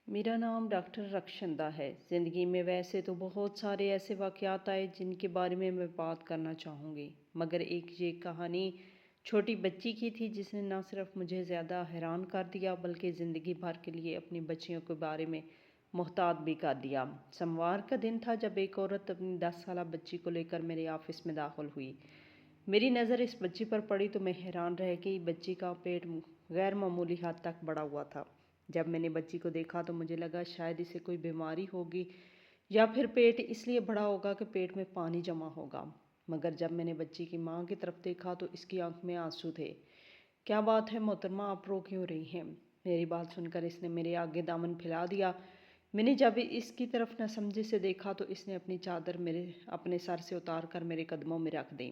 मेरा नाम डॉक्टर रक्षंदा है। ज़िंदगी में वैसे तो बहुत सारे ऐसे वाक़यात आए जिनके बारे में मैं बात करना चाहूँगी, मगर एक ये कहानी छोटी बच्ची की थी जिसने ना सिर्फ मुझे ज़्यादा हैरान कर दिया बल्कि ज़िंदगी भर के लिए अपनी बच्चियों के बारे में मुहतात भी कर दिया। सोमवार का दिन था जब एक औरत अपनी 10 साला बच्ची को लेकर मेरे ऑफिस में दाखिल हुई। मेरी नज़र इस बच्ची पर पड़ी तो मैं हैरान रह गई। बच्ची का पेट गैर मामूली हद तक बड़ा हुआ था। जब मैंने बच्ची को देखा तो मुझे लगा शायद इसे कोई बीमारी होगी या फिर पेट इसलिए बड़ा होगा कि पेट में पानी जमा होगा। मगर जब मैंने बच्ची की माँ की तरफ देखा तो इसकी आंख में आंसू थे। क्या बात है मोहतरमा, आप रो क्यों रही हैं? मेरी बात सुनकर इसने मेरे आगे दामन फैला दिया। मैंने जब इसकी तरफ न समझे से देखा तो इसने अपनी चादर मेरे अपने सर से उतार कर मेरे कदमों में रख दी।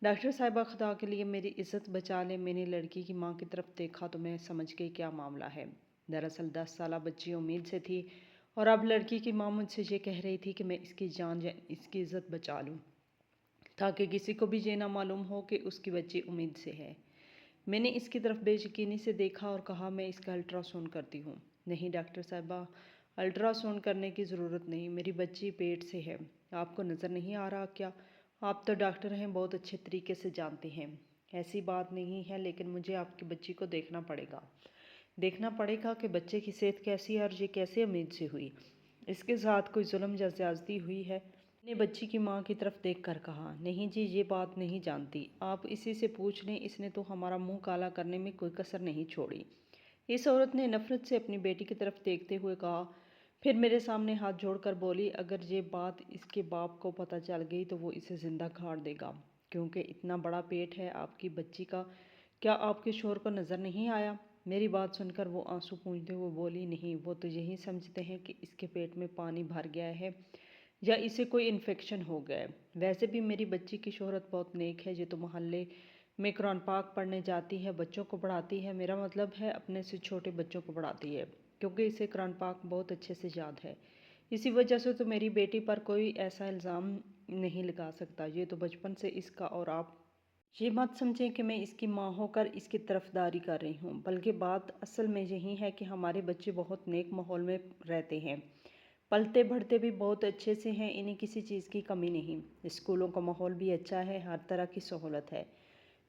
डॉक्टर साहिबा, खुदा के लिए मेरी इज्जत बचा लें। मैंने लड़की की माँ की तरफ देखा तो मैं समझ गई क्या मामला है। दरअसल 10 साला बच्ची उम्मीद से थी और अब लड़की की माँ मुझसे ये कह रही थी कि मैं इसकी जान या इसकी इज्जत बचा लूँ ताकि किसी को भी ये ना मालूम हो कि उसकी बच्ची उम्मीद से है। मैंने इसकी तरफ बेयकीनी से देखा और कहा, मैं इसका अल्ट्रासाउंड करती हूँ। नहीं डॉक्टर साहिबा, अल्ट्रासाउंड करने की ज़रूरत नहीं, मेरी बच्ची पेट से है। आपको नज़र नहीं आ रहा क्या? आप तो डॉक्टर हैं, बहुत अच्छे तरीके से जानते हैं। ऐसी बात नहीं है, लेकिन मुझे आपकी बच्ची को देखना पड़ेगा कि बच्चे की सेहत कैसी है और ये कैसे उम्मीद से हुई। इसके साथ कोई जुल्म या ज़्यादती हुई है? मैंने बच्ची की माँ की तरफ देख कर कहा, नहीं जी, ये बात नहीं जानती। आप इसी से पूछ लें, इसने तो हमारा मुंह काला करने में कोई कसर नहीं छोड़ी। इस औरत ने नफरत से अपनी बेटी की तरफ देखते हुए कहा। फिर मेरे सामने हाथ जोड़कर बोली, अगर ये बात इसके बाप को पता चल गई तो वो इसे ज़िंदा गाड़ देगा, क्योंकि इतना बड़ा पेट है आपकी बच्ची का। क्या आपके शोहर को नज़र नहीं आया? मेरी बात सुनकर वो आंसू पूंझते हुए बोली, नहीं, वो तो यही समझते हैं कि इसके पेट में पानी भर गया है या इसे कोई इन्फेक्शन हो गया है। वैसे भी मेरी बच्ची की शोहरत बहुत नेक है। ये तो मोहल्ले में कुरान पाक पढ़ने जाती है, बच्चों को पढ़ाती है, मेरा मतलब है अपने से छोटे बच्चों को पढ़ाती है, क्योंकि इसे कुरान पाक बहुत अच्छे से याद है। इसी वजह से तो मेरी बेटी पर कोई ऐसा इल्ज़ाम नहीं लगा सकता। ये तो बचपन से इसका। और आप ये मत समझें कि मैं इसकी माँ होकर इसकी तरफदारी कर रही हूँ, बल्कि बात असल में यही है कि हमारे बच्चे बहुत नेक माहौल में रहते हैं, पलते बढ़ते भी बहुत अच्छे से हैं, इन्हें किसी चीज़ की कमी नहीं। स्कूलों का माहौल भी अच्छा है, हर तरह की सहूलत है।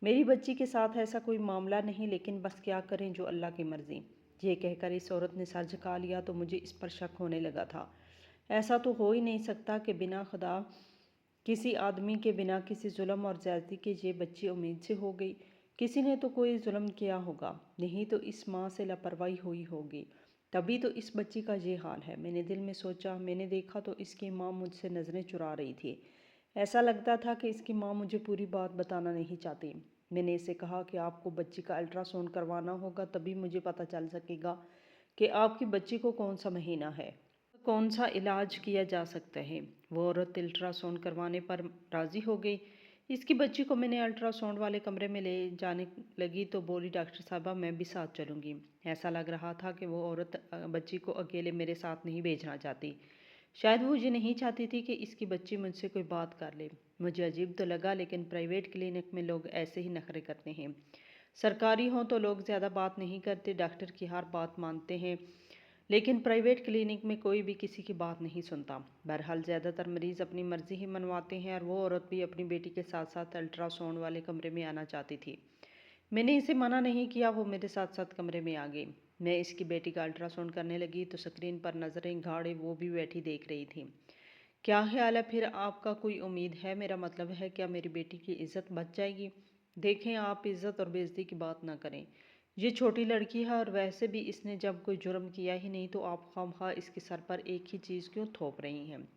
मेरी बच्ची के साथ ऐसा कोई मामला नहीं, लेकिन बस क्या करें, जो अल्लाह की मर्ज़ी। ये कहकर इस औरत ने सर झुका लिया तो मुझे इस पर शक होने लगा था। ऐसा तो हो ही नहीं सकता कि बिना खुदा किसी आदमी के, बिना किसी जुल्म और ज़्यादती के ये बच्ची उम्मीद से हो गई। किसी ने तो कोई जुल्म किया होगा, नहीं तो इस माँ से लापरवाही हुई होगी, तभी तो इस बच्ची का ये हाल है। मैंने दिल में सोचा। मैंने देखा तो इसकी माँ मुझसे नज़रें चुरा रही थी। ऐसा लगता था कि इसकी माँ मुझे पूरी बात बताना नहीं चाहती। मैंने इसे कहा कि आपको बच्ची का अल्ट्रासाउंड करवाना होगा, तभी मुझे पता चल सकेगा कि आपकी बच्ची को कौन सा महीना है, कौन सा इलाज किया जा सकता है। वो औरत अल्ट्रासाउंड करवाने पर राज़ी हो गई। इसकी बच्ची को मैंने अल्ट्रासाउंड वाले कमरे में ले जाने लगी तो बोली, डॉक्टर साहबा, मैं भी साथ चलूँगी। ऐसा लग रहा था कि वो औरत बच्ची को अकेले मेरे साथ नहीं भेजना चाहती। शायद वो ये नहीं चाहती थी कि इसकी बच्ची मुझसे कोई बात कर ले। मुझे अजीब तो लगा, लेकिन प्राइवेट क्लिनिक में लोग ऐसे ही नखरे करते हैं। सरकारी हों तो लोग ज़्यादा बात नहीं करते, डॉक्टर की हर बात मानते हैं, लेकिन प्राइवेट क्लिनिक में कोई भी किसी की बात नहीं सुनता। बहरहाल ज़्यादातर मरीज़ अपनी मर्ज़ी ही मनवाते हैं, और वो औरत भी अपनी बेटी के साथ साथ अल्ट्रासाउंड वाले कमरे में आना चाहती थी। मैंने इसे मना नहीं किया, वो मेरे साथ साथ कमरे में आ गई। मैं इसकी बेटी का अल्ट्रासाउंड करने लगी तो स्क्रीन पर नज़रें गाड़े वो भी बैठी देख रही थी। क्या ख्याल है फिर आपका, कोई उम्मीद है? मेरा मतलब है, क्या मेरी बेटी की इज्जत बच जाएगी? देखें, आप इज्जत और बेइज्जती की बात ना करें। ये छोटी लड़की है, और वैसे भी इसने जब कोई जुर्म किया ही नहीं तो आप खामखा इसके सर पर एक ही चीज़ क्यों थोप रही हैं?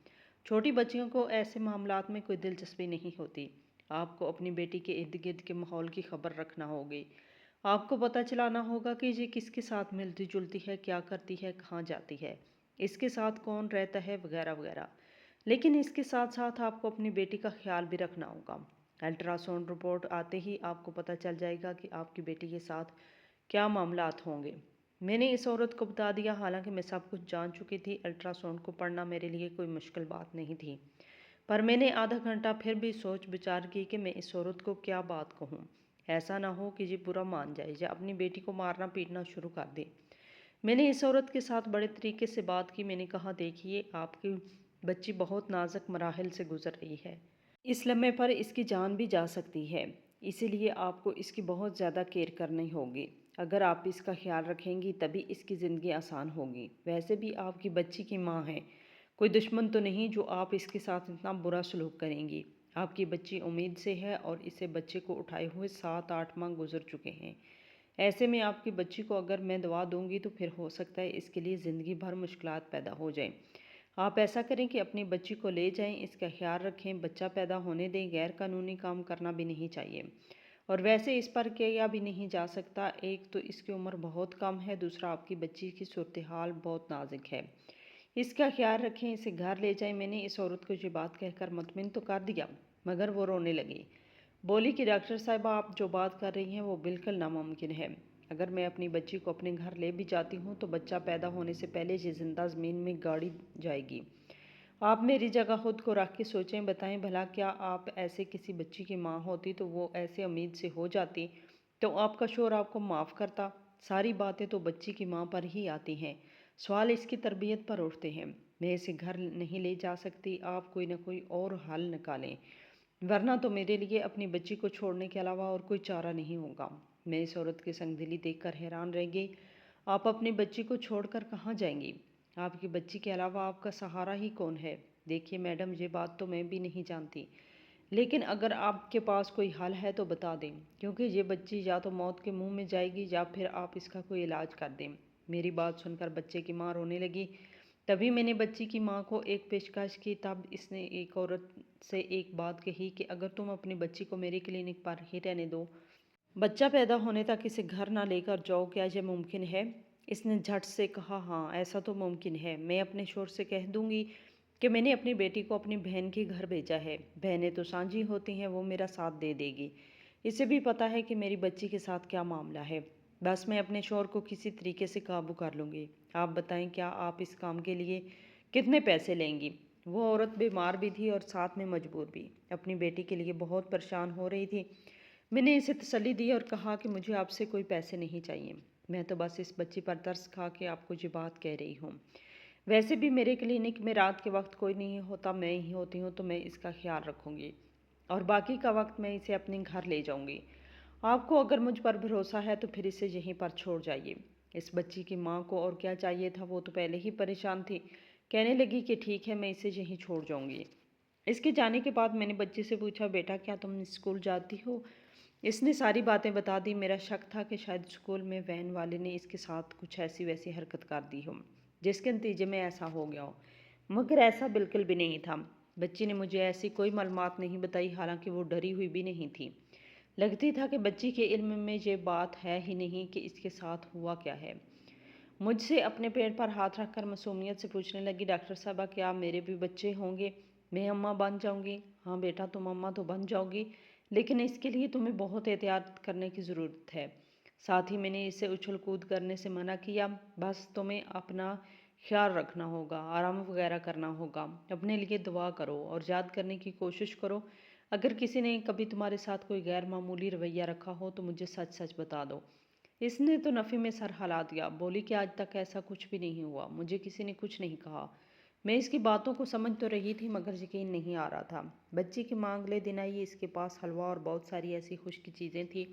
छोटी बच्चियों को ऐसे मामलात में कोई दिलचस्पी नहीं होती। आपको अपनी बेटी के इर्द गिर्द के माहौल की खबर रखना होगी। आपको पता चलाना होगा कि ये किसके साथ मिलती जुलती है, क्या करती है, कहाँ जाती है, इसके साथ कौन रहता है, वगैरह वगैरह। लेकिन इसके साथ साथ आपको अपनी बेटी का ख्याल भी रखना होगा। अल्ट्रासाउंड रिपोर्ट आते ही आपको पता चल जाएगा कि आपकी बेटी के साथ क्या मामलात होंगे। मैंने इस औरत को बता दिया, हालांकि मैं सब कुछ जान चुकी थी। अल्ट्रासाउंड को पढ़ना मेरे लिए कोई मुश्किल बात नहीं थी, पर मैंने आधा घंटा फिर भी सोच विचार की कि मैं इस औरत को क्या बात कहूँ। ऐसा ना हो कि ये बुरा मान जाए या अपनी बेटी को मारना पीटना शुरू कर दे। میں نے اس عورت کے ساتھ بڑے طریقے سے بات کی۔ میں نے کہا دیکھیے آپ کی بچی بہت نازک مراحل سے گزر رہی ہے، اس لمحے پر اس کی جان بھی جا سکتی ہے، اسی لیے آپ کو اس کی بہت زیادہ کیئر کرنی ہوگی۔ اگر آپ اس کا خیال رکھیں گی تبھی اس کی زندگی آسان ہوگی۔ ویسے بھی آپ کی بچی کی ماں ہے، کوئی دشمن تو نہیں جو آپ اس کے ساتھ اتنا برا سلوک کریں گی۔ آپ کی بچی امید سے ہے اور اسے بچے کو اٹھائے ہوئے 7-8 ماہ گزر چکے ہیں۔ ایسے میں آپ کی بچی کو اگر میں دوا دوں گی تو پھر ہو سکتا ہے اس کے لیے زندگی بھر مشکلات پیدا ہو جائیں۔ آپ ایسا کریں کہ اپنی بچی کو لے جائیں، اس کا خیال رکھیں، بچہ پیدا ہونے دیں، غیر قانونی کام کرنا بھی نہیں چاہیے، اور ویسے اس پر کیا بھی نہیں جا سکتا۔ ایک تو اس کی عمر بہت کم ہے، دوسرا آپ کی بچی کی صورتحال بہت نازک ہے، اس کا خیال رکھیں، اسے گھر لے جائیں۔ میں نے اس عورت کو یہ بات کہہ کر مطمئن تو کر دیا، مگر وہ رونے لگی، بولی کہ ڈاکٹر صاحبہ آپ جو بات کر رہی ہیں وہ بالکل ناممکن ہے۔ اگر میں اپنی بچی کو اپنے گھر لے بھی جاتی ہوں تو بچہ پیدا ہونے سے پہلے یہ زندہ زمین میں گاڑی جائے گی۔ آپ میری جگہ خود کو رکھ کے سوچیں، بتائیں بھلا کیا آپ ایسے کسی بچی کی ماں ہوتی تو وہ ایسے امید سے ہو جاتی تو آپ کا شوہر آپ کو معاف کرتا؟ ساری باتیں تو بچی کی ماں پر ہی آتی ہیں، سوال اس کی تربیت پر اٹھتے ہیں۔ میں اسے گھر نہیں لے جا سکتی، آپ کوئی نہ کوئی اور حل نکالیں، ورنہ تو میرے لیے اپنی بچی کو چھوڑنے کے علاوہ اور کوئی چارہ نہیں ہوگا۔ میں اس عورت کی سنگ دلی دیکھ کر حیران رہ گئی۔ آپ اپنی بچی کو چھوڑ کر کہاں جائیں گی؟ آپ کی بچی کے علاوہ آپ کا سہارا ہی کون ہے؟ دیکھیے میڈم، یہ بات تو میں بھی نہیں جانتی، لیکن اگر آپ کے پاس کوئی حل ہے تو بتا دیں، کیونکہ یہ بچی یا تو موت کے منہ میں جائے گی یا پھر آپ اس کا کوئی علاج کر دیں۔ میری بات سن کر بچے کی ماں رونے لگی۔ تبھی میں نے بچی کی ماں کو ایک پیشکش کی۔ تب اس نے ایک عورت سے ایک بات کہی کہ اگر تم اپنی بچی کو میری کلینک پر ہی رہنے دو، بچہ پیدا ہونے تک اسے گھر نہ لے کر جاؤ، کیا یہ ممکن ہے؟ اس نے جھٹ سے کہا ہاں ایسا تو ممکن ہے، میں اپنے شوہر سے کہہ دوں گی کہ میں نے اپنی بیٹی کو اپنی بہن کے گھر بھیجا ہے، بہنیں تو سانجھی ہوتی ہیں، وہ میرا ساتھ دے دے گی، اسے بھی پتہ ہے کہ میری بچی کے ساتھ کیا معاملہ ہے، بس میں اپنے شوہر کو کسی طریقے سے قابو کر لوں گی۔ آپ بتائیں کیا آپ اس کام کے لیے کتنے پیسے لیں گی؟ وہ عورت بیمار بھی تھی اور ساتھ میں مجبور بھی، اپنی بیٹی کے لیے بہت پریشان ہو رہی تھی۔ میں نے اسے تسلی دی اور کہا کہ مجھے آپ سے کوئی پیسے نہیں چاہیے، میں تو بس اس بچی پر ترس کھا کے آپ کو یہ بات کہہ رہی ہوں۔ ویسے بھی میرے کلینک میں رات کے وقت کوئی نہیں ہوتا، میں ہی ہوتی ہوں، تو میں اس کا خیال رکھوں گی اور باقی کا وقت میں اسے اپنے گھر لے جاؤں گی۔ آپ کو اگر مجھ پر بھروسہ ہے تو پھر اسے یہیں پر چھوڑ جائیے۔ اس بچی کی ماں کو اور کیا چاہیے تھا، وہ تو پہلے ہی پریشان تھی، کہنے لگی کہ ٹھیک ہے میں اسے یہیں چھوڑ جاؤں گی۔ اس کے جانے کے بعد میں نے بچی سے پوچھا بیٹا کیا تم اسکول جاتی ہو؟ اس نے ساری باتیں بتا دی۔ میرا شک تھا کہ شاید اسکول میں وین والے نے اس کے ساتھ کچھ ایسی ویسی حرکت کر دی ہو جس کے نتیجے میں ایسا ہو گیا ہو، مگر ایسا بالکل بھی نہیں تھا۔ بچی نے مجھے ایسی کوئی معلومات نہیں بتائی، حالانکہ وہ ڈری ہوئی بھی نہیں تھی، لگتی تھا کہ بچی کے علم میں یہ بات ہے ہی نہیں کہ اس کے ساتھ ہوا کیا ہے۔ مجھ سے اپنے پیٹ پر ہاتھ رکھ کر معصومیت سے پوچھنے لگی ڈاکٹر صاحبہ کیا میرے بھی بچے ہوں گے؟ میں اماں بن جاؤں گی؟ ہاں بیٹا تم اماں تو بن جاؤ گی، لیکن اس کے لیے تمہیں بہت احتیاط کرنے کی ضرورت ہے۔ ساتھ ہی میں نے اسے اچھل کود کرنے سے منع کیا، بس تمہیں اپنا خیال رکھنا ہوگا، آرام وغیرہ کرنا ہوگا، اپنے لیے دعا کرو اور یاد کرنے کی کوشش کرو، اگر کسی نے کبھی تمہارے ساتھ کوئی غیر معمولی رویہ رکھا ہو تو مجھے سچ سچ بتا دو۔ اس نے تو نفی میں سر ہلا دیا، بولی کہ آج تک ایسا کچھ بھی نہیں ہوا، مجھے کسی نے کچھ نہیں کہا۔ میں اس کی باتوں کو سمجھ تو رہی تھی مگر یقین نہیں آ رہا تھا۔ بچی کی ماں اگلے دن آئی، اس کے پاس حلوہ اور بہت ساری ایسی خشک چیزیں تھیں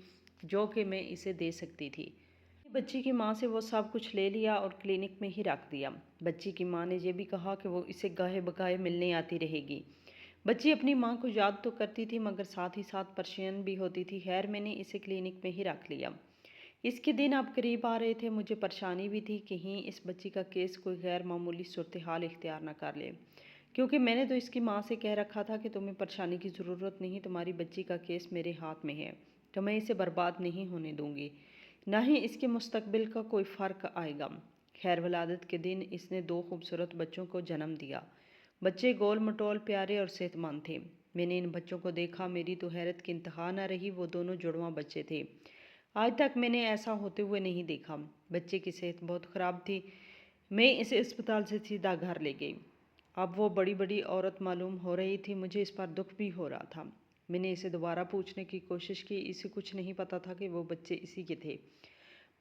جو کہ میں اسے دے سکتی تھی۔ بچی کی ماں سے وہ سب کچھ لے لیا اور کلینک میں ہی رکھ دیا۔ بچی کی ماں نے یہ بھی کہا کہ وہ اسے گاہے بگاہے ملنے آتی رہے گی۔ بچی اپنی ماں کو یاد تو کرتی تھی مگر ساتھ ہی ساتھ پریشان بھی ہوتی تھی۔ خیر میں نے اسے کلینک میں ہی رکھ لیا۔ اس کے دن اب قریب آ رہے تھے، مجھے پریشانی بھی تھی کہیں اس بچی کا کیس کوئی غیر معمولی صورتحال اختیار نہ کر لے، کیونکہ میں نے تو اس کی ماں سے کہہ رکھا تھا کہ تمہیں پریشانی کی ضرورت نہیں، تمہاری بچی کا کیس میرے ہاتھ میں ہے تو میں اسے برباد نہیں ہونے دوں گی، نہ ہی اس کے مستقبل کا کوئی فرق آئے گا۔ خیر ولادت کے دن اس نے 2 خوبصورت بچوں کو جنم دیا۔ بچے گول مٹول پیارے اور صحت مند تھے۔ میں نے ان بچوں کو دیکھا، میری تو حیرت کی انتہا نہ رہی، وہ دونوں جڑواں بچے تھے۔ آج تک میں نے ایسا ہوتے ہوئے نہیں دیکھا۔ بچے کی صحت بہت خراب تھی، میں اسے اسپتال سے سیدھا گھر لے گئی۔ اب وہ بڑی بڑی عورت معلوم ہو رہی تھی، مجھے اس پر دکھ بھی ہو رہا تھا۔ میں نے اسے دوبارہ پوچھنے کی کوشش کی، اسے کچھ نہیں پتا تھا کہ وہ بچے اسی کے تھے،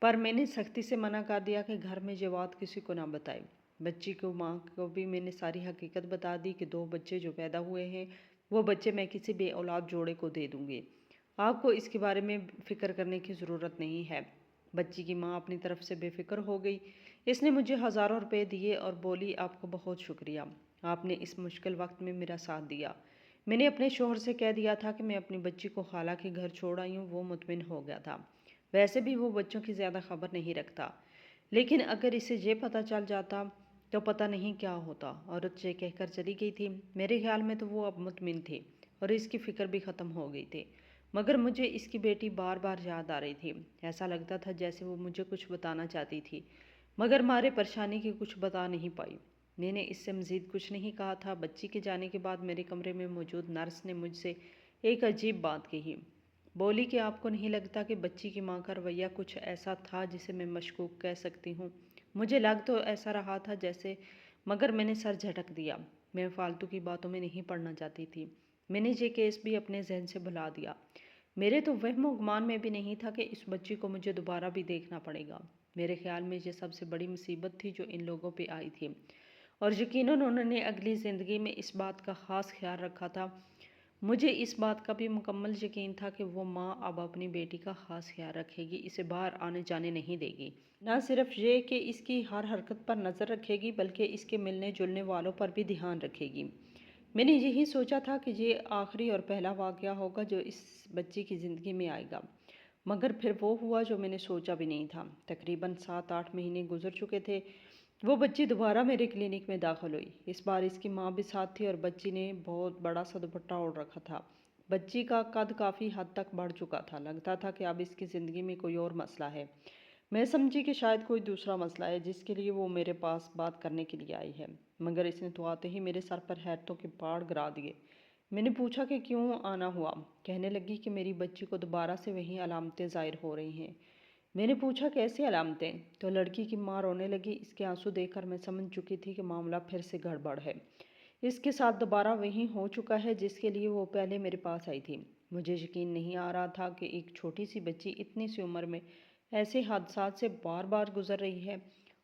पर मैंने सख्ती से मना कर दिया कि घर में ये बात किसी को ना बताए। बच्ची को माँ को भी मैंने सारी हकीकत बता दी कि 2 बच्चे जो पैदा हुए हैं वो बच्चे मैं किसी बे औलाद जोड़े को दे दूँगी। आपको इसके बारे में फ़िक्र करने की ज़रूरत नहीं है। बच्ची की माँ अपनी तरफ से बेफ़िक्र हो गई। इसने मुझे हज़ारों रुपए दिए और बोली, आपका बहुत शुक्रिया, आपने इस मुश्किल वक्त में मेरा साथ दिया। मैंने अपने शौहर से कह दिया था कि मैं अपनी बच्ची को खाला के घर छोड़ आई हूँ। वो मुतमिन हो गया था। वैसे भी वो बच्चों की ज़्यादा खबर नहीं रखता, लेकिन अगर इसे ये पता चल जाता तो पता नहीं क्या होता। औरत ये कहकर चली गई थी। मेरे ख्याल में तो वो अब मुतमिन थे और इसकी फ़िक्र भी ख़त्म हो गई थी, मगर मुझे इसकी बेटी बार बार याद आ रही थी। ऐसा लगता था जैसे वो मुझे कुछ बताना चाहती थी, मगर मारे परेशानी की कुछ बता नहीं पाई। मैंने इससे मज़ीद कुछ नहीं कहा था। बच्ची के जाने के बाद मेरे कमरे में मौजूद नर्स ने मुझसे एक अजीब बात कही। बोली कि आपको नहीं लगता कि बच्ची की माँ का रवैया कुछ ऐसा था जिसे मैं मशकूक कह सकती हूँ? मुझे लग तो ऐसा रहा था जैसे, मगर मैंने सर झटक दिया। मैं फालतू की बातों में नहीं पड़ना चाहती थी। मैंने ये केस भी अपने जहन से भुला दिया। मेरे तो वहमो गुमान में भी नहीं था कि इस बच्ची को मुझे दोबारा भी देखना पड़ेगा। मेरे ख्याल में ये सबसे बड़ी मुसीबत थी जो इन लोगों पे आई थी, और यकीनन उन्होंने अगली ज़िंदगी में इस बात का ख़ास ख्याल रखा था। मुझे इस बात का भी मुकम्मल यकीन था कि वो माँ अब अपनी बेटी का ख़ास ख्याल रखेगी, इसे बाहर आने जाने नहीं देगी। न सिर्फ ये कि इसकी हर हरकत पर नज़र रखेगी, बल्कि इसके मिलने जुलने वालों पर भी ध्यान रखेगी। मैंने यही सोचा था कि ये आखिरी और पहला वाक़या होगा जो इस बच्ची की ज़िंदगी में आएगा, मगर फिर वो हुआ जो मैंने सोचा भी नहीं था। तकरीबन 7-8 महीने गुजर चुके थे। वो बच्ची दोबारा मेरे क्लिनिक में दाखिल हुई। इस बार इसकी माँ भी साथ थी और बच्ची ने बहुत बड़ा सा दुपट्टा ओढ़ रखा था। बच्ची का कद काफ़ी हद तक बढ़ चुका था। लगता था कि अब इसकी ज़िंदगी में कोई और मसला है। मैं समझी कि शायद कोई दूसरा मसला है जिसके लिए वो मेरे पास बात करने के लिए आई है, मगर इसने तो आते ही मेरे सर पर हैरतों के पहाड़ गिरा दिए। मैंने पूछा कि क्यों आना हुआ। कहने लगी कि मेरी बच्ची को दोबारा से वही अलामतें ज़ाहिर हो रही हैं। मैंने पूछा, कैसी अलामतें? तो लड़की की माँ रोने लगी। इसके आंसू देखकर मैं समझ चुकी थी कि मामला फिर से गड़बड़ है। इसके साथ दोबारा वही हो चुका है जिसके लिए वो पहले मेरे पास आई थी। मुझे यकीन नहीं आ रहा था कि एक छोटी सी बच्ची इतनी सी उम्र में ऐसे हादसात से बार बार गुजर रही है,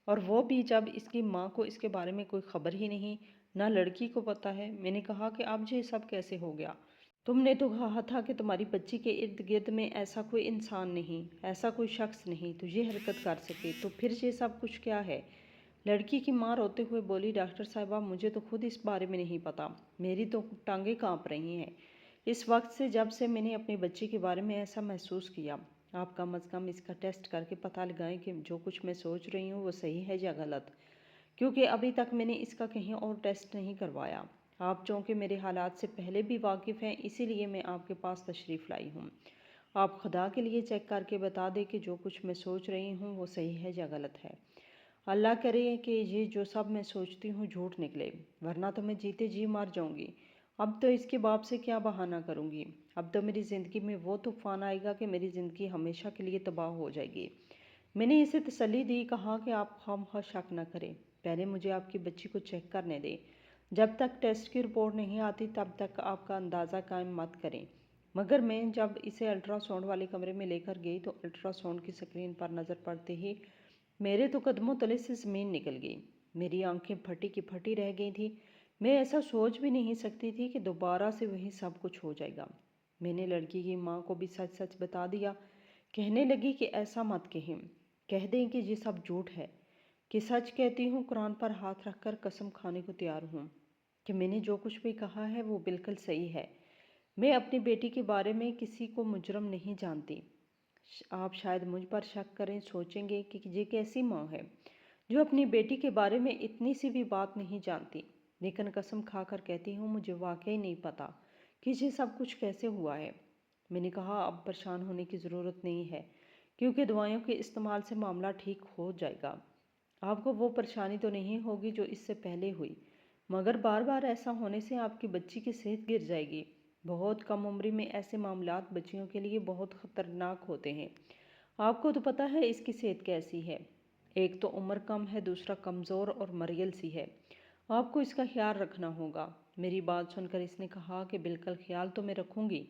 और वो भी जब इसकी माँ को इसके बारे में कोई खबर ही नहीं, ना लड़की को पता है। मैंने कहा कि अब ये सब कैसे हो गया? तुमने तो कहा था कि तुम्हारी बच्ची के इर्द गिर्द में ऐसा कोई इंसान नहीं, ऐसा कोई शख्स नहीं तो ये हरकत कर सके, तो फिर ये सब कुछ क्या है? लड़की की माँ रोते हुए बोली, डॉक्टर साहिबा, मुझे तो खुद इस बारे में नहीं पता। मेरी तो टांगें कांप रही हैं इस वक्त से, जब से मैंने अपनी बच्ची के बारे में ऐसा महसूस किया। आप कम अज़ कम इसका टेस्ट करके पता लगाएं कि जो कुछ मैं सोच रही हूँ वो सही है या गलत, क्योंकि अभी तक मैंने इसका कहीं और टेस्ट नहीं करवाया। आप चूँकि मेरे हालात से पहले भी वाकिफ़ हैं, इसीलिए मैं आपके पास तशरीफ़ लाई हूँ। आप खुदा के लिए चेक करके बता दें कि जो कुछ मैं सोच रही हूँ वो सही है या गलत है। अल्लाह करे कि ये जो सब मैं सोचती हूँ झूठ निकले, वरना तो मैं जीते जी मर जाऊँगी। अब तो इसके बाप से क्या बहाना करूँगी? अब तो मेरी ज़िंदगी में वो तूफ़ान आएगा कि मेरी ज़िंदगी हमेशा के लिए तबाह हो जाएगी। मैंने इसे तसल्ली दी, कहा कि आप खामखा शक न करें, पहले मुझे आपकी बच्ची को चेक करने दें। जब तक टेस्ट की रिपोर्ट नहीं आती तब तक आपका अंदाज़ा कायम मत करें। मगर मैं जब इसे अल्ट्रासाउंड वाले कमरे में लेकर गई तो अल्ट्रासाउंड की स्क्रीन पर नज़र पड़ते ही मेरे तो कदमों तले से ज़मीन निकल गई। मेरी आंखें फटी की फटी रह गई थी। मैं ऐसा सोच भी नहीं सकती थी कि दोबारा से वही सब कुछ हो जाएगा। मैंने लड़की की माँ को भी सच सच बता दिया। कहने लगी कि ऐसा मत कहें, कह दें कि ये सब झूठ है, कि सच कहती हूँ, कुरान पर हाथ रखकर कसम खाने को तैयार हूँ कि मैंने जो कुछ भी कहा है वो बिल्कुल सही है। मैं अपनी बेटी के बारे में किसी को मुजरम नहीं जानती। आप शायद मुझ पर शक करें, सोचेंगे कि ये कैसी माँ है जो अपनी बेटी के बारे में इतनी सी भी बात नहीं जानती, लेकिन कसम खाकर कहती हूँ मुझे वाकई नहीं पता कि ये सब कुछ कैसे हुआ है। मैंने कहा, अब परेशान होने की ज़रूरत नहीं है, क्योंकि दवाइयों के इस्तेमाल से मामला ठीक हो जाएगा। आपको वो परेशानी तो नहीं होगी जो इससे पहले हुई, मगर बार बार ऐसा होने से आपकी बच्ची की सेहत गिर जाएगी। बहुत कम उम्र में ऐसे मामलात बच्चियों के लिए बहुत ख़तरनाक होते हैं। आपको तो पता है इसकी सेहत कैसी है। एक तो उम्र कम है, दूसरा कमज़ोर और मरियल सी है। आपको इसका ख्याल रखना होगा। मेरी बात सुनकर इसने कहा कि बिल्कुल ख्याल तो मैं रखूँगी।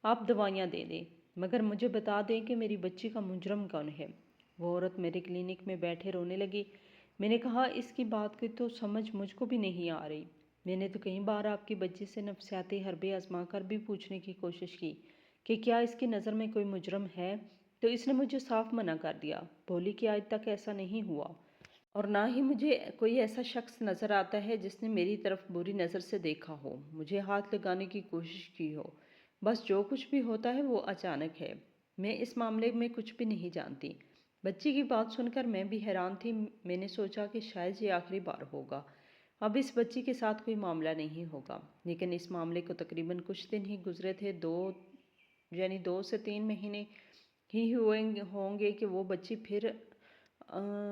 आप दवाइयाँ दे दें, मगर मुझे बता दें कि मेरी बच्ची का मुजरम कौन है। वो औरत मेरे क्लिनिक में बैठे रोने लगी। मैंने कहा, इसकी बात की तो समझ मुझको भी नहीं आ रही। मैंने तो कई बार आपकी बच्ची से नफ्सियाती हरबे आजमा कर भी पूछने की कोशिश की कि क्या इसकी नज़र में कोई मुजरम है, तो इसने मुझे साफ मना कर दिया। बोली कि आज तक ऐसा नहीं हुआ और ना ही मुझे कोई ऐसा शख्स नज़र आता है जिसने मेरी तरफ बुरी नज़र से देखा हो, मुझे हाथ लगाने की कोशिश की हो। बस जो कुछ भी होता है वो अचानक है। मैं इस मामले में कुछ भी नहीं जानती। बच्ची की बात सुनकर मैं भी हैरान थी। मैंने सोचा कि शायद ये आखिरी बार होगा, अब इस बच्ची के साथ कोई मामला नहीं होगा। लेकिन इस मामले को तकरीबन कुछ दिन ही गुजरे थे, 2 से 3 महीने ही हुए होंगे कि वो बच्ची फिर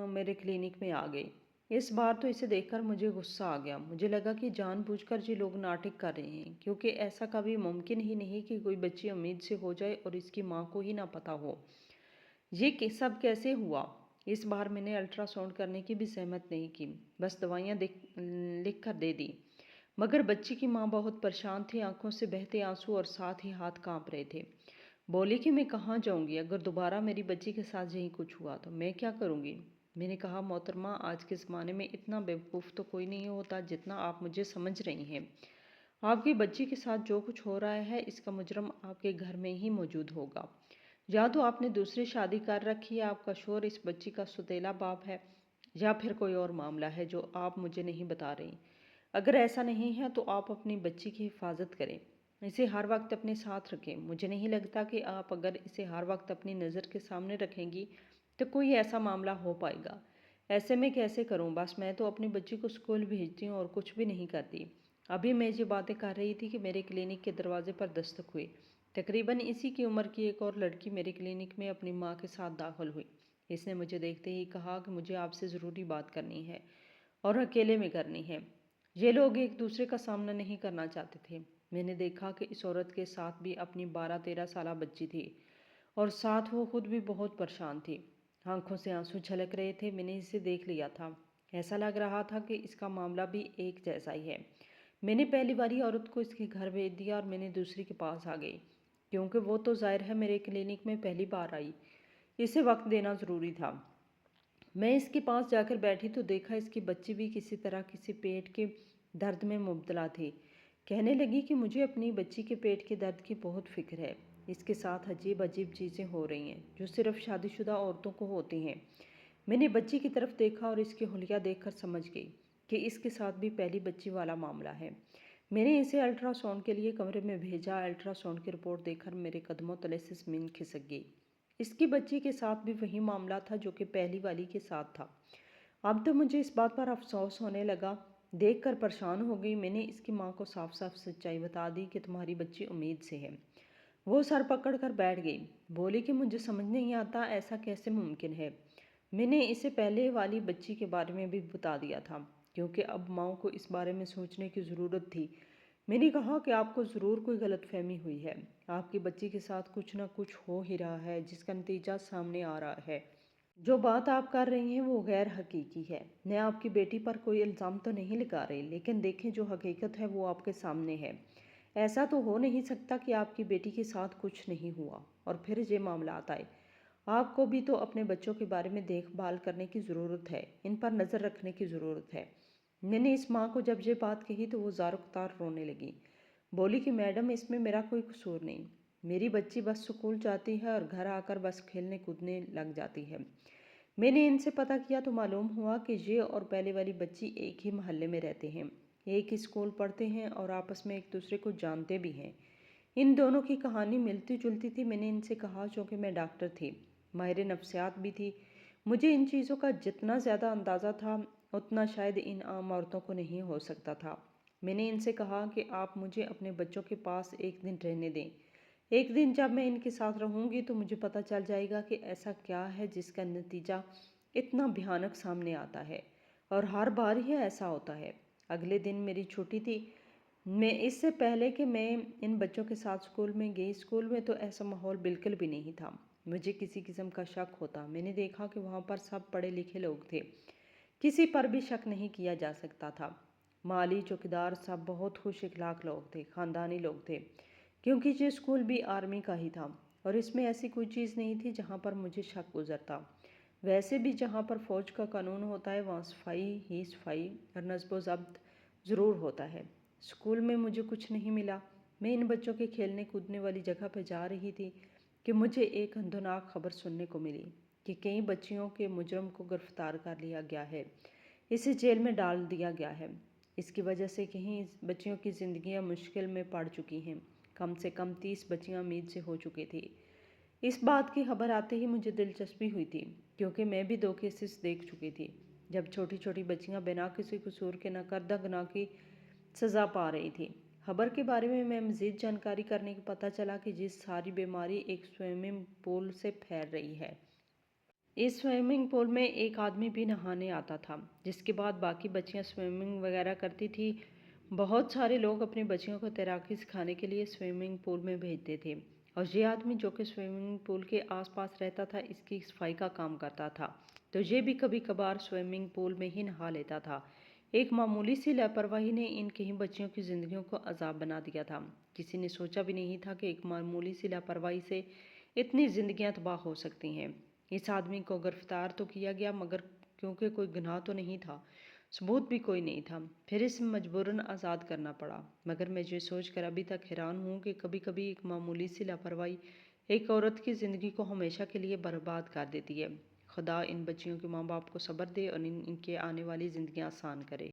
मेरे क्लिनिक में आ गई। इस बार तो इसे देखकर मुझे गुस्सा आ गया। मुझे लगा कि जानबूझकर ये लोग नाटक कर रहे हैं, क्योंकि ऐसा कभी मुमकिन ही नहीं कि कोई बच्ची उम्मीद से हो जाए और इसकी माँ को ही ना पता हो। ये सब कैसे हुआ? इस बार मैंने अल्ट्रासाउंड करने की भी सहमत नहीं की, बस दवाइयाँ लिख कर दे दी। मगर बच्ची की माँ बहुत परेशान थी, आंखों से बहते आंसू और साथ ही हाथ कांप रहे थे। बोली कि मैं कहाँ जाऊँगी, अगर दोबारा मेरी बच्ची के साथ यही कुछ हुआ तो मैं क्या करूँगी। मैंने कहा, मोहतरमा, आज के ज़माने में इतना बेवकूफ़ तो कोई नहीं होता जितना आप मुझे समझ रही हैं। आपकी बच्ची के साथ जो कुछ हो रहा है इसका मुजरम आपके घर में ही मौजूद होगा। या तो आपने दूसरी शादी कर रखी है, आपका शोहर इस बच्ची का सुतेला बाप है, या फिर कोई और मामला है जो आप मुझे नहीं बता रही। अगर ऐसा नहीं है तो आप अपनी बच्ची की हिफाजत करें, इसे हर वक्त अपने साथ रखें। मुझे नहीं लगता कि आप अगर इसे हर वक्त अपनी नज़र के सामने रखेंगी तो कोई ऐसा मामला हो पाएगा। ऐसे में कैसे करूं? बस मैं तो अपनी बच्ची को स्कूल भेजती हूँ और कुछ भी नहीं करती। अभी मैं ये बातें कर रही थी कि मेरे क्लिनिक के दरवाजे पर दस्तक हुई। तकरीबन इसी की उम्र की एक और लड़की मेरे क्लिनिक में अपनी माँ के साथ दाखिल हुई। इसने मुझे देखते ही कहा कि मुझे आपसे ज़रूरी बात करनी है और अकेले में करनी है। ये लोग एक दूसरे का सामना नहीं करना चाहते थे। मैंने देखा कि इस औरत के साथ भी अपनी 12-13 साल बच्ची थी और साथ वो खुद भी बहुत परेशान थी। आंखों से आंसू छलक रहे थे। मैंने इसे देख लिया था, ऐसा लग रहा था कि इसका मामला भी एक जैसा ही है। मैंने पहली बारी औरत को इसके घर भेज दिया और मैंने दूसरी के पास आ गई, क्योंकि वो तो ज़ाहिर है मेरे क्लिनिक में पहली बार आई। इसे वक्त देना ज़रूरी था। मैं इसके पास जाकर बैठी तो देखा इसकी बच्ची भी किसी तरह किसी पेट के दर्द में मुब्तला थी। कहने लगी कि मुझे अपनी बच्ची के पेट के दर्द की बहुत फिक्र है। इसके साथ अजीब अजीब चीज़ें हो रही हैं जो सिर्फ शादीशुदा औरतों को होती हैं। मैंने बच्ची की तरफ देखा और इसकी हुलिया देखकर समझ गई कि इसके साथ भी पहली बच्ची वाला मामला है। मैंने इसे अल्ट्रासाउंड के लिए कमरे में भेजा। अल्ट्रासाउंड की रिपोर्ट देखकर मेरे कदमों तले से ज़मीन खिसक गई। इसकी बच्ची के साथ भी वही मामला था जो कि पहली वाली के साथ था। अब तो मुझे इस बात पर अफसोस होने लगा। देखकर परेशान हो गई। मैंने इसकी माँ को साफ साफ सच्चाई बता दी कि तुम्हारी बच्ची उम्मीद से है। वो सर पकड़ कर बैठ गई। बोली कि मुझे समझ नहीं आता, ऐसा कैसे मुमकिन है। मैंने इसे पहले वाली बच्ची के बारे में भी बता दिया था, क्योंकि अब माँ को इस बारे में सोचने की ज़रूरत थी। मैंने कहा कि आपको ज़रूर कोई गलतफहमी हुई है। आपकी बच्ची के साथ कुछ ना कुछ हो ही रहा है जिसका नतीजा सामने आ रहा है। जो बात आप कर रही हैं वो गैर हकीकी है। मैं आपकी बेटी पर कोई इल्ज़ाम तो नहीं लगा रही, लेकिन देखें जो हकीकत है वो आपके सामने है। ऐसा तो हो नहीं सकता कि आपकी बेटी के साथ कुछ नहीं हुआ और फिर ये मामलात आए। आपको भी तो अपने बच्चों के बारे में देखभाल करने की ज़रूरत है, इन पर नज़र रखने की ज़रूरत है। मैंने इस माँ को जब ये बात कही तो वो ज़ारो-तार रोने लगी। बोली कि मैडम, इसमें मेरा कोई कसूर नहीं। मेरी बच्ची बस स्कूल जाती है और घर आकर बस खेलने कूदने लग जाती है। मैंने इनसे पता किया तो मालूम हुआ कि ये और पहले वाली बच्ची एक ही मोहल्ले में रहते हैं, एक ही स्कूल पढ़ते हैं और आपस में एक दूसरे को जानते भी हैं। इन दोनों की कहानी मिलती जुलती थी। मैंने इनसे कहा, चूँकि मैं डॉक्टर थी, माहिर नफ्सियात भी थी, मुझे इन चीज़ों का जितना ज़्यादा अंदाज़ा था उतना शायद इन आम औरतों को नहीं हो सकता था। मैंने इनसे कहा कि आप मुझे अपने बच्चों के पास एक दिन रहने दें। एक दिन जब मैं इनके साथ रहूँगी तो मुझे पता चल जाएगा कि ऐसा क्या है जिसका नतीजा इतना भयानक सामने आता है, और हर बार ही ऐसा होता है। अगले दिन मेरी छुट्टी थी। मैं इससे पहले कि मैं इन बच्चों के साथ स्कूल में गई, स्कूल में तो ऐसा माहौल बिल्कुल भी नहीं था। मुझे किसी किस्म का शक होता। मैंने देखा कि वहाँ पर सब पढ़े लिखे लोग थे, किसी पर भी शक नहीं किया जा सकता था। माली, चौकीदार, सब बहुत खुश इखलाक लोग थे, ख़ानदानी लोग थे, क्योंकि ये स्कूल भी आर्मी का ही था और इसमें ऐसी कोई चीज़ नहीं थी जहाँ पर मुझे शक गुजरता। ویسے بھی جہاں پر فوج کا قانون ہوتا ہے وہاں صفائی ہی صفائی اور نظم و ضبط ضرور ہوتا ہے۔ اسکول میں مجھے کچھ نہیں ملا۔ میں ان بچوں کے کھیلنے کودنے والی جگہ پہ جا رہی تھی کہ مجھے ایک ہولناک خبر سننے کو ملی کہ کئی بچیوں کے مجرم کو گرفتار کر لیا گیا ہے، اسے جیل میں ڈال دیا گیا ہے۔ اس کی وجہ سے کئی بچیوں کی زندگیاں مشکل میں پڑ چکی ہیں۔ کم سے کم 30 بچیاں امید سے ہو چکی تھیں۔ اس بات کی خبر آتے ہی مجھے دلچسپی ہوئی تھی کیونکہ میں بھی 2 کیسز دیکھ چکی تھی جب چھوٹی چھوٹی بچیاں بنا کسی قصور کے ناکردہ گناہ کی سزا پا رہی تھی۔ خبر کے بارے میں مزید جانکاری کرنے کے پتہ چلا کہ یہ ساری بیماری ایک سوئمنگ پول سے پھیل رہی ہے۔ اس سوئمنگ پول میں ایک آدمی بھی نہانے آتا تھا جس کے بعد باقی بچیاں سوئمنگ وغیرہ کرتی تھی۔ بہت سارے لوگ اپنی بچیوں کو تیراکی سکھانے کے لیے سوئمنگ پول میں بھیجتے تھے اور یہ آدمی جو کہ سوئمنگ پول کے آس پاس رہتا تھا اس کی صفائی کا کام کرتا تھا، تو یہ بھی کبھی کبھار سوئمنگ پول میں ہی نہا لیتا تھا۔ ایک معمولی سی لاپرواہی نے ان کئی بچیوں کی زندگیوں کو عذاب بنا دیا تھا۔ کسی نے سوچا بھی نہیں تھا کہ ایک معمولی سی لاپرواہی سے اتنی زندگیاں تباہ ہو سکتی ہیں۔ اس آدمی کو گرفتار تو کیا گیا مگر کیونکہ کوئی گناہ تو نہیں تھا، ثبوت بھی کوئی نہیں تھا، پھر اسے مجبوراً آزاد کرنا پڑا۔ مگر میں یہ سوچ کر ابھی تک حیران ہوں کہ کبھی کبھی ایک معمولی سی لاپرواہی ایک عورت کی زندگی کو ہمیشہ کے لیے برباد کر دیتی ہے۔ خدا ان بچیوں کے ماں باپ کو صبر دے اور ان کی آنے والی زندگیاں آسان کرے۔